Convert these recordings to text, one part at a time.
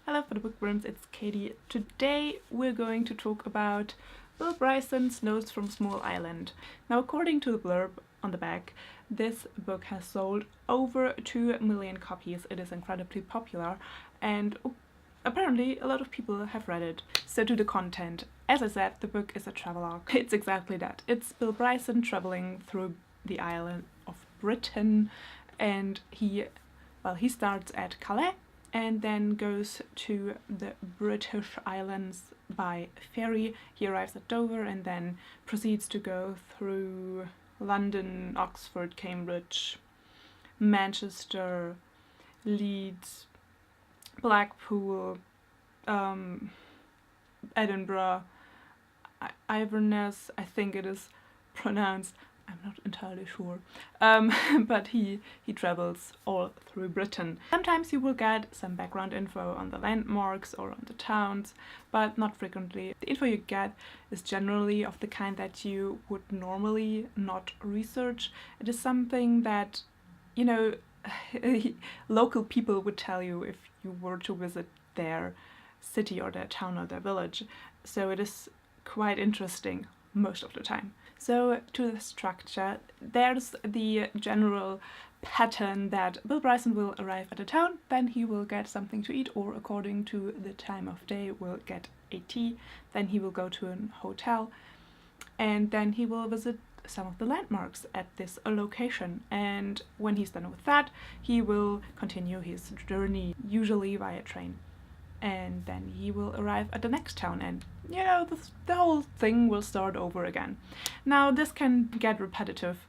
Hello for the bookworms, it's Katie. Today we're going to talk about Bill Bryson's Notes from Small Island. Now, according to the blurb on the back, this book has sold over 2 million copies. It is incredibly popular and apparently a lot of people have read it. So to the content. As I said, the book is a travelogue. It's exactly that. It's Bill Bryson traveling through the island of Britain, and he starts at Calais and then goes to the British Islands by ferry. He arrives at Dover and then proceeds to go through London, Oxford, Cambridge, Manchester, Leeds, Blackpool, Edinburgh, Inverness, I think it is pronounced. I'm not entirely sure, but he travels all through Britain. Sometimes you will get some background info on the landmarks or on the towns, but not frequently. The info you get is generally of the kind that you would normally not research. It is something that, you know, local people would tell you if you were to visit their city or their town or their village. So it is quite interesting most of the time. So to the structure, there's the general pattern that Bill Bryson will arrive at a town, then he will get something to eat, or according to the time of day will get a tea, then he will go to a hotel, and then he will visit some of the landmarks at this location. And when he's done with that, he will continue his journey, usually via train. And then he will arrive at the next town and, you know, the whole thing will start over again. Now, this can get repetitive,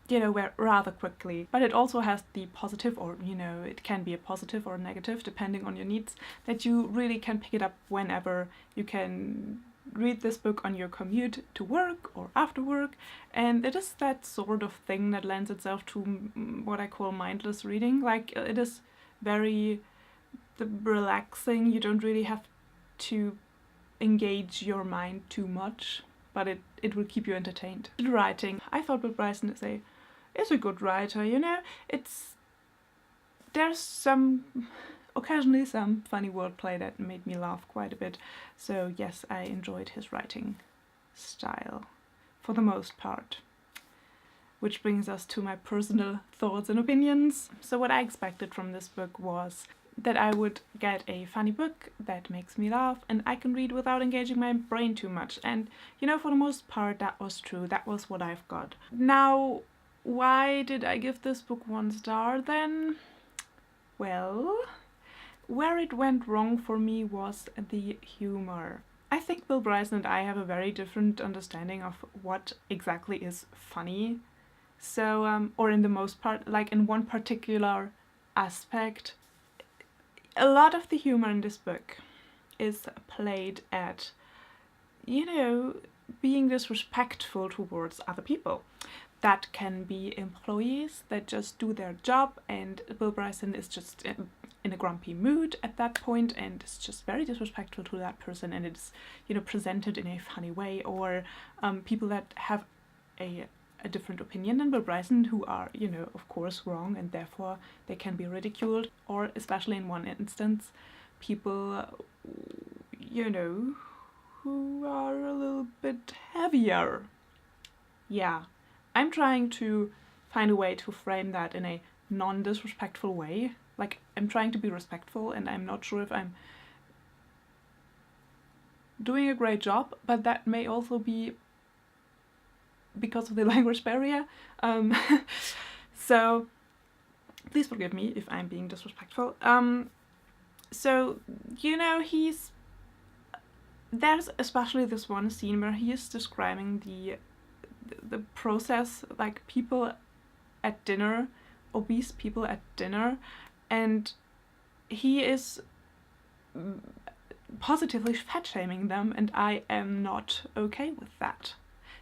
you know, rather quickly, but it also has the positive, or, you know, it can be a positive or a negative depending on your needs, that you really can pick it up whenever. You can read this book on your commute to work or after work, and it is that sort of thing that lends itself to what I call mindless reading. Like, it is very relaxing. You don't really have to engage your mind too much, but it will keep you entertained. The writing, I thought Bill Bryson is a good writer, you know. There's occasionally some funny wordplay that made me laugh quite a bit. So yes, I enjoyed his writing style for the most part. Which brings us to my personal thoughts and opinions. So what I expected from this book was that I would get a funny book that makes me laugh and I can read without engaging my brain too much. And, you know, for the most part that was true. That was what I've got. Now, why did I give this book 1 star then? Well, where it went wrong for me was the humor. I think Bill Bryson and I have a very different understanding of what exactly is funny. So, or in the most part, like in one particular aspect, a lot of the humor in this book is played at, you know, being disrespectful towards other people. That can be employees that just do their job, and Bill Bryson is just in a grumpy mood at that point and is just very disrespectful to that person, and it's, you know, presented in a funny way. Or people that have a different opinion than Bill Bryson, who are, you know, of course wrong, and therefore they can be ridiculed. Or especially in one instance, people, you know, who are a little bit heavier. Yeah, I'm trying to find a way to frame that in a non-disrespectful way. Like, I'm trying to be respectful, and I'm not sure if I'm doing a great job, but that may also be because of the language barrier. So please forgive me if I'm being disrespectful. So, you know, there's especially this one scene where he is describing the process, like people at dinner, obese people at dinner, and he is positively fat-shaming them, and I am not okay with that.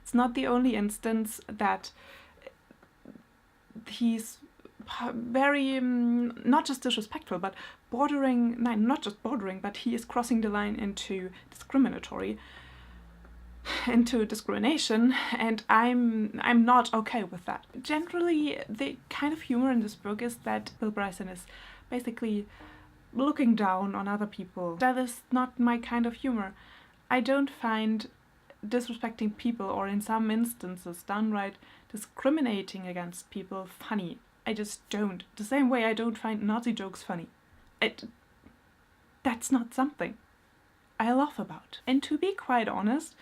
It's not the only instance that he's very, not just disrespectful, but bordering, not just bordering, but he is crossing the line into discriminatory, into discrimination, and I'm not okay with that. Generally, the kind of humor in this book is that Bill Bryson is basically looking down on other people. That is not my kind of humor. I don't find disrespecting people, or in some instances downright discriminating against people, funny. I just don't. The same way I don't find Nazi jokes funny. That's not something I laugh about. And to be quite honest,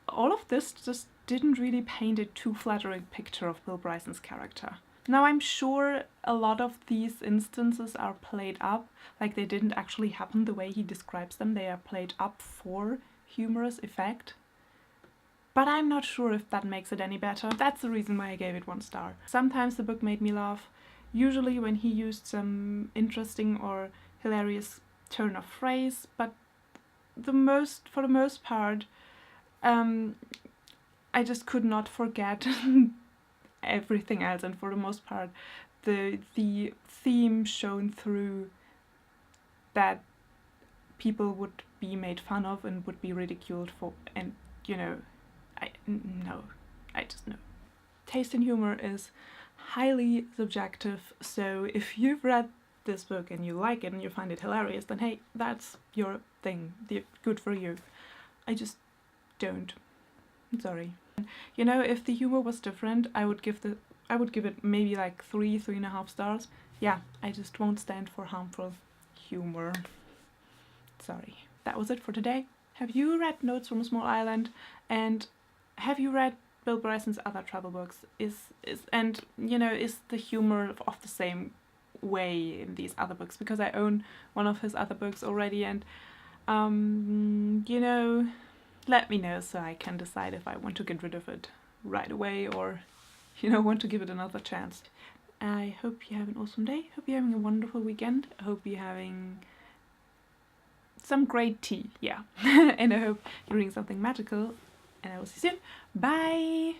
all of this just didn't really paint a too flattering picture of Bill Bryson's character. Now, I'm sure a lot of these instances are played up, like they didn't actually happen the way he describes them. They are played up for humorous effect. But I'm not sure if that makes it any better. That's the reason why I gave it 1 star. Sometimes the book made me laugh, usually when he used some interesting or hilarious turn of phrase, but for the most part, I just could not forget everything else, and for the most part, the theme shown through that people would be made fun of and would be ridiculed for, and you know, I just know. Taste in humor is highly subjective, so if you've read this book and you like it and you find it hilarious, then hey, that's your thing. Good for you. I just don't. I'm sorry. You know, if the humor was different, I would give it maybe like 3.5 stars. Yeah, I just won't stand for harmful humor. Sorry. That was it for today. Have you read Notes from a Small Island? And have you read Bill Bryson's other travel books? Is the humor of the same way in these other books? Because I own one of his other books already, and let me know so I can decide if I want to get rid of it right away or, want to give it another chance. I hope you have an awesome day. Hope you're having a wonderful weekend. I hope you're having some great tea, yeah. And I hope you're doing something magical. And I will see you soon. Bye!